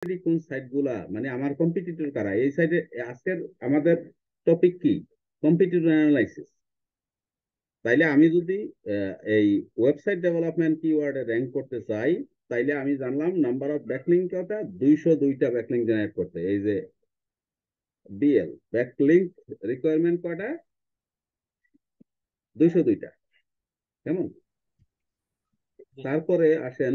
কোন সাইটগুলা, মানে আমার কম্পিটিটর কারা এই সাইডে। আজকের আমাদের টপিক কি? Competitor analysis. তাইলে আমি যদি এই ওয়েবসাইট ডেভেলপমেন্ট কিওয়ার্ডে র্যাঙ্ক করতে চাই, তাইলে আমি জানলাম নাম্বার অফ ব্যাকলিঙ্ক কত, 202টা ব্যাকলিঙ্ক জেনারেট করতে। এই যে বিএল ব্যাকলিঙ্ক রিকোয়ারমেন্ট কয়টা? 202টা। কেমন? তারপরে আসেন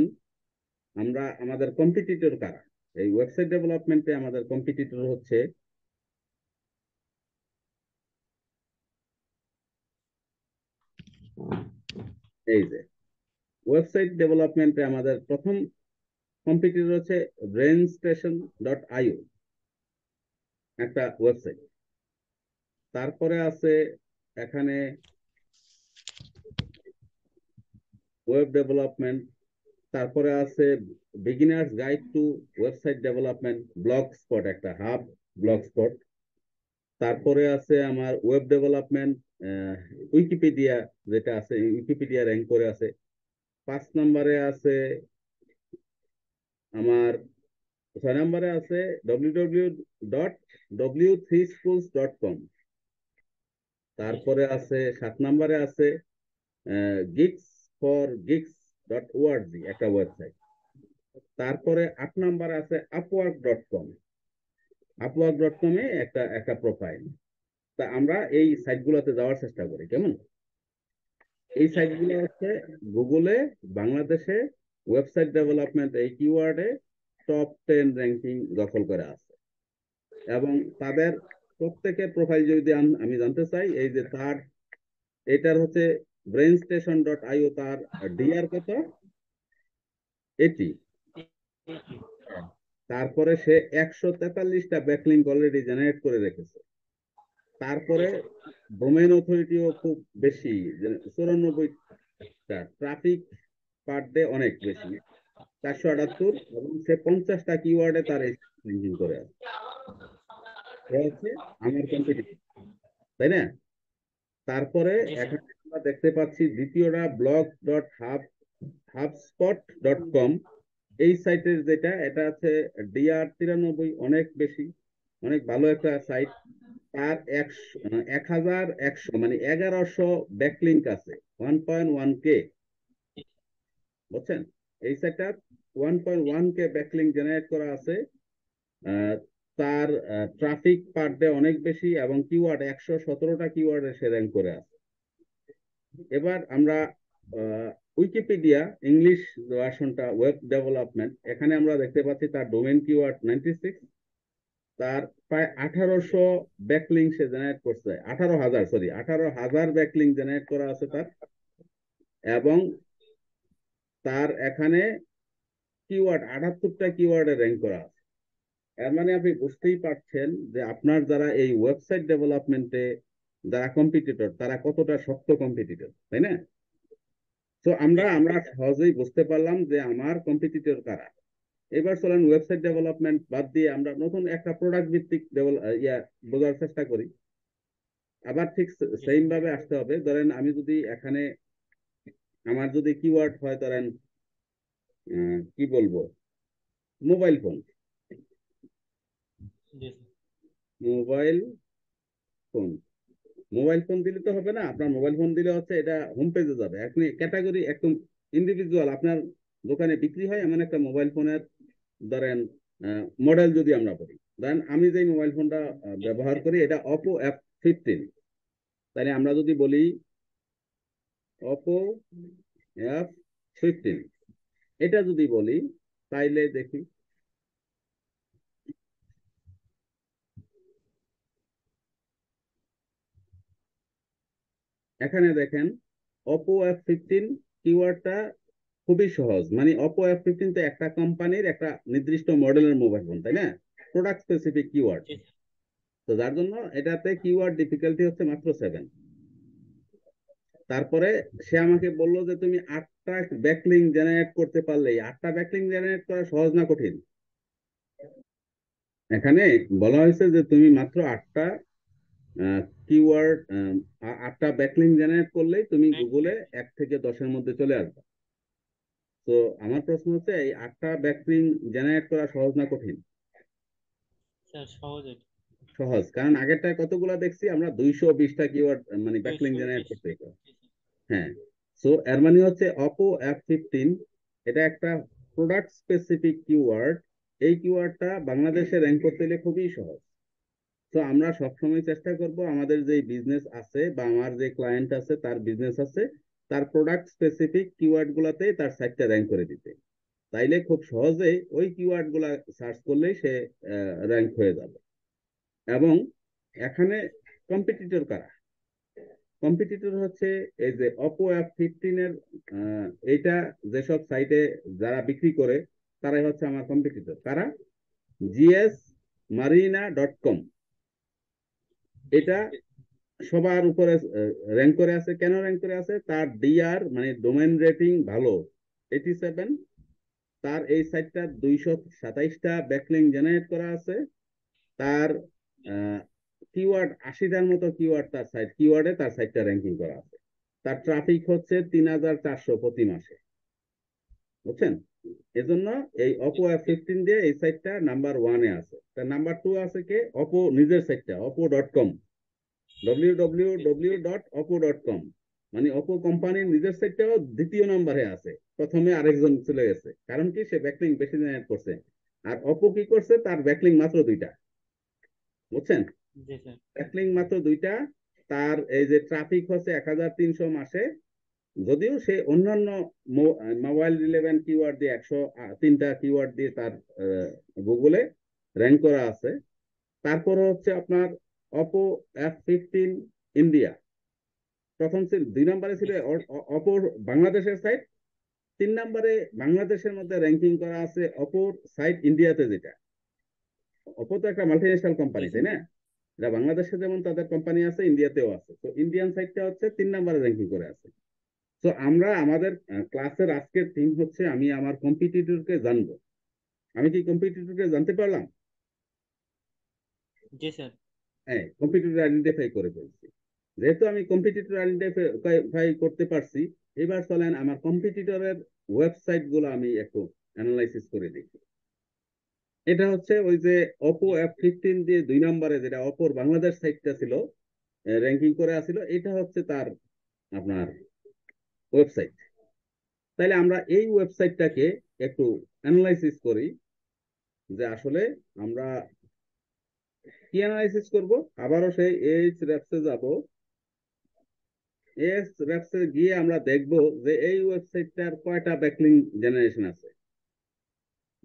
আমরা আমাদের কম্পিটিটর কারা। এই ওয়েবসাইট ডেভেলপমেন্টে আমাদের কম্পিটিটর হচ্ছে এই যে ওয়েবসাইট ডেভেলপমেন্টে আমাদের প্রথম কম্পিটিটর হচ্ছে ব্রেনস্টেশন.io, একটা ওয়েবসাইট। তারপরে আছে এখানে ওয়েব ডেভেলপমেন্ট। তারপরে আছে beginners guide to website development, blog spot, একটা হাব ব্লগ স্পট। তারপরে আছে আমার ওয়েব ডেভেলপমেন্ট উইকিপিডিয়া, যেটা আছে উইকিপিডিয়া র্যাঙ্ক করে আছে। 5 নম্বরে আছে আমার, 6 নম্বরে আছে www.w3schools.com। তারপরে আছে 7 নম্বরে আছে gigs4gigs.org, একটা ওয়েবসাইট। তারপরে 8 নম্বরে আছে upwork.com। upwork.com এ একটা একটা প্রোফাইল। তা আমরা এই সাইটগুলোতে যাওয়ার চেষ্টা করি। কেমন? এই সাইটগুলো হচ্ছে গুগলে বাংলাদেশে ওয়েবসাইট ডেভেলপমেন্ট এই কিওয়ার্ডে টপ 10 র্যাঙ্কিং দখল করে আছে। এবং তাদের প্রত্যেকের প্রোফাইল যদি আমি জানতে চাই, এই যে তার, এটার হচ্ছে ব্রেনস্টেশন.io, তার ডিআর কত? 80। তারপরে সে 143টা ব্যাকলিঙ্ক অলরেডি জেনারেট করে রেখেছে। তারপরে ডোমেইন অথরিটিও খুব বেশি, 94টা। ট্রাফিক পার ডে অনেক বেশি, 478। এবং সে 50টা কিওয়ার্ডে তার র্যাঙ্কিং করে আছে। এ হচ্ছে আমার কম্পিটিশন, তাই না? তারপরে এখানে আমরা দেখতে পাচ্ছি দ্বিতীয়টা blog.hubspot.com। এই সাইটের যেটা, এটা আছে DR93, অনেক বেশি, অনেক ভালো একটা সাইট। তার 1100, মানে 1100 ব্যাকলিঙ্ক আছে, 1.1K। বুঝছেন? এই সাইটটা 1.1K ব্যাকলিঙ্ক জেনারেট করা আছে। আহ, তার ট্রাফিক পার ডে অনেক বেশি, এবং কিওয়ার্ড 117টা কিওয়ার্ডে সে র্যাঙ্ক করে আছে। এবার আমরা উইকিপিডিয়া ইংলিশ ভার্সনটা ওয়েব ডেভেলপমেন্ট, এখানে আমরা দেখতে পাচ্ছি তার ডোমেন কিওয়ার্ড 96। তার প্রায় 1800 ব্যাকলিঙ্ক সে জেনারেট করছে, 18,000, সরি 18,000 ব্যাকলিঙ্ক জেনারেট করা আছে তার। এবং তার এখানে কিওয়ার্ড 78টা কিওয়ার্ডে র্যাঙ্ক করা আছে। এর মানে আপনি বুঝতেই পারছেন যে আপনার যারা এই ওয়েবসাইট ডেভেলপমেন্টে যারা কম্পিটিটর, তারা কতটা শক্ত কম্পিটিটর, তাই না? তো আমরা আমরা সহজেই বুঝতে পারলাম যে আমার কম্পিটিটর কারা। এবার চলেন ওয়েবসাইট ডেভেলপমেন্ট বাদ দিয়ে আমরা নতুন একটা প্রোডাক্ট ভিত্তিক বোঝার চেষ্টা করি। আবার ঠিক সেম ভাবে আসতে হবে। ধরেন আমি যদি এখানে আমার যদি কিওয়ার্ড হয়, ধরেন কি বলবো, mobile phone. Mobile phone, mobile phone দিলে তো হবে না। আপনার মোবাইল ফোন দিলে হচ্ছে এটা হোম পেজে যাবে। আপনি ক্যাটাগরি একদম ইন্ডিভিজুয়াল, আপনার দোকানে বিক্রি হয় এমন একটা মোবাইল ফোনের, ধরেন মডেল যদি আমরা বলি, ধরেন আমি যে মোবাইল ফোনটা ব্যবহার করি এটা Oppo F15। তাহলে আমরা যদি বলি Oppo F15, এটা যদি বলি, তাইলে দেখি এখানে দেখেন Oppo F15 কিওয়ার্ডটা খুবই সহজ। মানে Oppo F15 তো একটা কোম্পানির একটা নির্দিষ্ট মডেলের মোবাইল ফোন, তাই না? Product specific keyword. তো যার জন্য এটাতে কিওয়ার্ড ডিফিকাল্টি হচ্ছে মাত্র 7। তারপরে সে আমাকে বললো যে তুমি 8টা ব্যাকলিঙ্ক জেনারেট করতে পারলে, 8টা ব্যাকলিঙ্ক জেনারেট করা সহজ না কঠিন? এখানে বলা হয়েছে যে তুমি মাত্র 8টা কিওয়ার্ড, 8টা ব্যাকলিঙ্ক জেনারেট করলেই তুমি গুগলে 1 থেকে 10-এর মধ্যে চলে আসবে। তো আমার প্রশ্ন হচ্ছে এই 8টা ব্যাকলিং জেনারেট করা সহজ না কঠিন? স্যার সহজ এটা। সহজ, কারণ আগেরটায় কতগুলা দেখছি আমরা, 220টা কিওয়ার্ড মানে ব্যাকলিং দুইশো জেনারেট বিশ করতে হতো। হ্যাঁ। সো এর মানে হচ্ছে অপো F15 এটা একটা প্রোডাক্ট স্পেসিফিক কিওয়ার্ড। এই কিওয়ার্ডটা বাংলাদেশে র্যাঙ্ক করতে হলে খুবই সহজ। তো আমরা সবসময় চেষ্টা করব আমাদের যে বিজনেস আছে বা আমার যে ক্লায়েন্ট আছে তার বিজনেস আছে, তার প্রোডাক্ট স্পেসিফিক কিওয়ার্ড গুলাতেই তার সাইটটা র্যাঙ্ক করে দিতে। তাইলে খুব সহজেই ওই কিওয়ার্ড গুলা সার্চ করলেই সে র্যাঙ্ক হয়ে যাবে। এবং এখানে কম্পিটিটর কারা? কম্পিটিটর হচ্ছে এই যে Oppo F15 এর এইটা যেসব সাইটে যারা বিক্রি করে তারাই হচ্ছে আমার কম্পিটিটর। কারা? gsmarina.com। জি এটা স্যার। সবার উপরে র্যাঙ্ক করে আছে। কেন র্যাঙ্ক করে আছে? তার ডিআর মানে ডোমেন রেটিং ভালো, 87। তার এই সাইটটা 227টা ব্যাকলিং জেনারেট করা আছে। তার কিওয়ার্ড 80টার মতো কিওয়ার্ড তার সাইট, কিওয়ার্ডে তার সাইটটা র্যাঙ্কিং করা আছে। তার ট্রাফিক হচ্ছে 3400 প্রতি মাসে। বুঝছেন? এজন্য এই জি Oppo F15 দিয়ে এই সাইটটা নাম্বার 1-এ আছে। তার নাম্বার 2 আছে কে? অপো নিজের সাইটটা oppo.com, www.oppo.com। মানে অপো কোম্পানির নিজের সাইটটাও দ্বিতীয় নম্বরে আছে, প্রথমে আরেকজন চলে গেছে। কারণ কি? সে ব্যাকলিং বেশি জেনারেট করছে। আর অপো কি করছে? তার ব্যাকলিং মাত্র 2টা। বুঝছেন? জি স্যার। ব্যাকলিং মাত্র 2টা। তার এই যে ট্রাফিক হচ্ছে 1300 মাসে। যদিও সে অন্যান্য মোবাইল রিলেভেন্ট কিওয়ার্ড দিয়ে 103টা কিওয়ার্ড দিয়ে তার গুগলে র্যাঙ্ক করা আছে। তারপরে হচ্ছে আপনার Oppo F15 ইন্ডিয়া প্রথম ছিল, 2 নম্বরে ছিল জি স্যার। অপোর বাংলাদেশের সাইট। 3 নম্বরে বাংলাদেশের মধ্যে র্যাঙ্কিং করা আছে অপোর সাইট ইন্ডিয়াতে, যেটা অপো তো একটা মাল্টিনেশনাল জি কোম্পানি, তাই স্যার। না? এটা বাংলাদেশে যেমন তাদের কোম্পানি আছে, ইন্ডিয়াতেও আছে। তো ইন্ডিয়ান সাইটটা হচ্ছে 3 নম্বরে র্যাঙ্কিং করে আছে। তো আমরা আমাদের ক্লাসের আজকের থিম হচ্ছে আমি আমার কম্পিটিটরকে জানবো। আমি কি কম্পিটিটরকে জানতে পারলাম? জি স্যার। হ্যাঁ, কম্পিটিটর আইডেন্টিফাই করে ফেলছি। যেহেতু আমি কম্পিটিটর আইডেন্টিফাই করতে পারছি, এবার চলেন আমার কম্পিটিটরের ওয়েবসাইট গুলো আমি একটু অ্যানালাইসিস করে দেখি। এটা হচ্ছে ওই যে অপো জি স্যার। F15 দিয়ে 2 নম্বরে যেটা অপোর বাংলাদেশ সাইটটা ছিল, র্যাঙ্কিং করে আসছিল, এটা হচ্ছে তার আপনার ওয়েবসাইট। তাইলে আমরা এই ওয়েবসাইটটাকে একটু অ্যানালাইসিস করি যে আসলে আমরা কি অ্যানালাইসিস করব। আবারও সেই এইচ র্যাপসে যাব। এস র্যাপসে গিয়ে আমরা দেখব যে এই ওয়েবসাইটটার কয়টা ব্যাকলিং জেনারেশন আছে,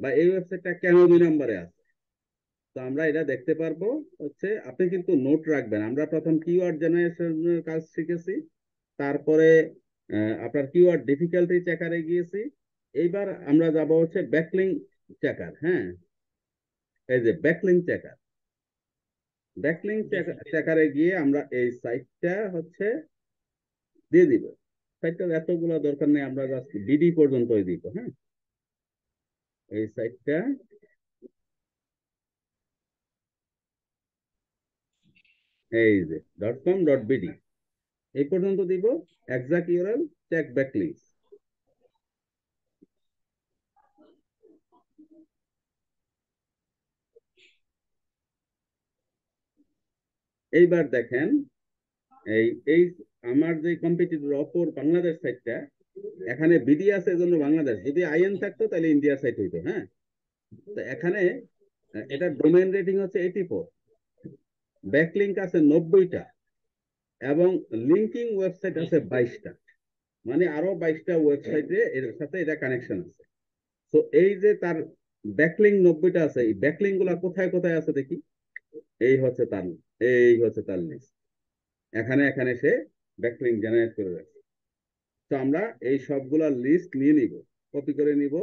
বা এই ওয়েবসাইটটা কেন জি 2 নম্বরে আছে। তো আমরা এটা দেখতে পারবো হচ্ছে, আপনি কিন্তু নোট রাখবেন। আমরা প্রথম কিওয়ার্ড জেনারেশনের কাজ শিখেছি, তারপরে আপনার কিওয়ার্ড ডিফিকাল্টি চেকারে গিয়েছি। এইবার আমরা যাব হচ্ছে ব্যাকলিং চেকার। হ্যাঁ, এই যে ব্যাকলিং চেকার, ব্যাকলিং জি স্যার। চেকারে গিয়ে আমরা এই সাইটটা হচ্ছে দিয়ে দিব। সাইটটার এতগুলো দরকার নেই, আমরা জাস্ট বিডি পর্যন্তই দিব। হ্যাঁ, এই সাইটটা এই যে .com.bd এই পর্যন্ত দিব। Exact URL check backlinks. এইবার দেখেন, এই এই আমার যে কম্পিটিটর অপর বাংলাদেশ সাইটটা, এখানে বিডি আছে এজন্য বাংলাদেশ, যদি আইএন থাকতো তাহলে ইন্ডিয়ার সাইট হইতো। হ্যাঁ, তো এখানে জি এটা স্যার। ডোমেইন রেটিং হচ্ছে 84, ব্যাকলিংক আছে 90টা, এবং লিঙ্কিং ওয়েবসাইট জি আছে স্যার। 22টা। মানে আরো 22টা ওয়েবসাইটে এর সাথে এটা কানেকশন আছে। তো এই যে তার ব্যাকলিং 90টা আছে, এই ব্যাকলিং গুলা কোথায় কোথায় আছে দেখি। এই হচ্ছে তার এই হচ্ছে তার লিস্ট। এখানে এখানে সে ব্যাকলিং জেনারেট করে রাখছে। তো আমরা এই সবগুলা লিস্ট নিয়ে নিব, কপি করে নিব।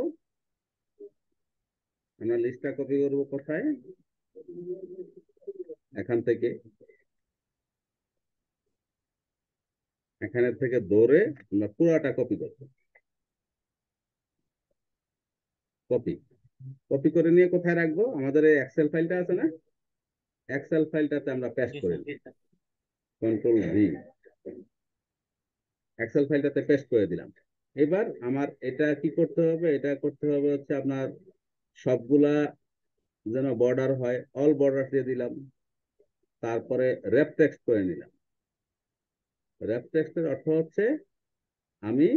আমরা লিস্টটা কপি করব কোথায়? এখান থেকে, এখানে থেকে দৌড়ে আমরা পুরাটা কপি করব। কপি কপি করে নিয়ে কোথায় রাখবো? আমাদের এই এক্সেল ফাইলটা আছে না, এক্সেল ফাইলটাতে আমরা পেস্ট জি করে স্যার। দিই। কন্ট্রোল ভি, এক্সেল ফাইলটাতে পেস্ট করে দিলাম। এবার আমার এটা কি করতে হবে, এটা করতে হবে হচ্ছে আপনার সবগুলা যেন বর্ডার হয়, অল বর্ডার দিয়ে দিলাম। তারপরে র্যাপ টেক্সট করে নিলাম। র্যাপ টেক্সটের অর্থ হচ্ছে আমি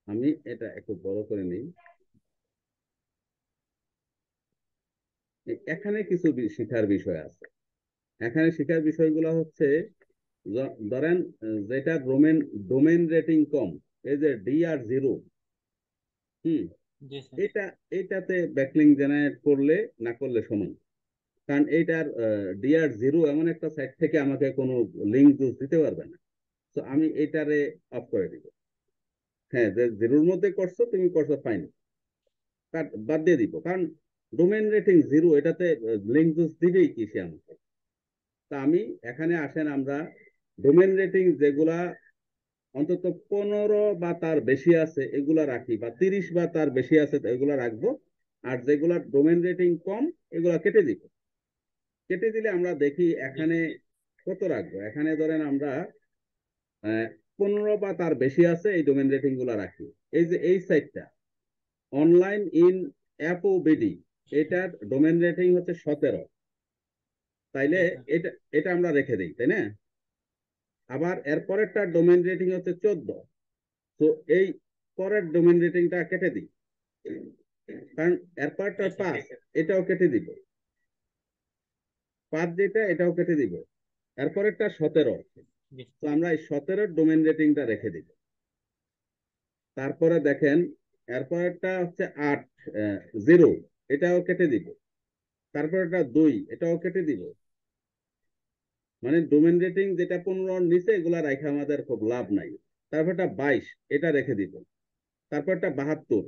আমি এটা একটু বড় করে নিই। এখানে কিছু শিখার বিষয় আছে। এখানে শিখার বিষয়গুলো হচ্ছে ধরেন যেটা ডোমেন রেটিং কম, এই যে DR0, হুম, জি স্যার। এটা এটাতে ব্যাকলিং জেনারেট করলে না করলে সমান। কারণ এইটার DR0 এমন একটা সাইট থেকে আমাকে কোনো লিঙ্ক দিতে পারবে না। তো আমি এটারে অফ করে দিব। হ্যাঁ, যে জিরোর মধ্যে করছো তুমি করছো ফাইন, বাদ দিয়ে দিব। কারণ ডোমেন রেটিং 0, এটাতে লিঙ্ক দিবেই কি সে আমাকে। তা আমি এখানে আসেন আমরা ডোমেন রেটিং যেগুলা অন্তত 15 বা তার বেশি আছে এগুলা রাখি, বা 30 বা তার বেশি আছে এগুলা রাখবো। আর যেগুলা ডোমেন রেটিং কম এগুলা কেটে দিব। কেটে দিলে আমরা দেখি জি এখানে স্যার। কত রাখবো। এখানে ধরেন আমরা 15 বা তার বেশি আছে এই ডোমেন রেটিং গুলা রাখি। এই যে এই সাইটটা অনলাইন ইন অ্যাপোবিডি, এটার ডোমেন রেটিং হচ্ছে 17। তাইলে জি স্যার। এটা এটা আমরা রেখে দিই, তাই না? আবার এরপরেরটা ডোমেন রেটিং হচ্ছে 14। তো এই পরের ডোমেন রেটিংটা কেটে দিই, কারণ এরপরটা জি স্যার। 5, এটাও কেটে দিব। 5 যেটা এটাও কেটে দিব। এরপরেরটা 17। জি তো আমরা এই 17 ডোমেন রেটিংটা রেখে দিব। তারপরে দেখেন এরপরেরটা হচ্ছে 8, 0, এটাও কেটে দিব। তারপরেরটা 2, এটাও কেটে দিব। মানে ডোমেন রেটিং যেটা 15 নিচে এগুলা রাখা আমাদের খুব লাভ নাই। তারপরটা 22, এটা রেখে দিব। তারপরটা 72,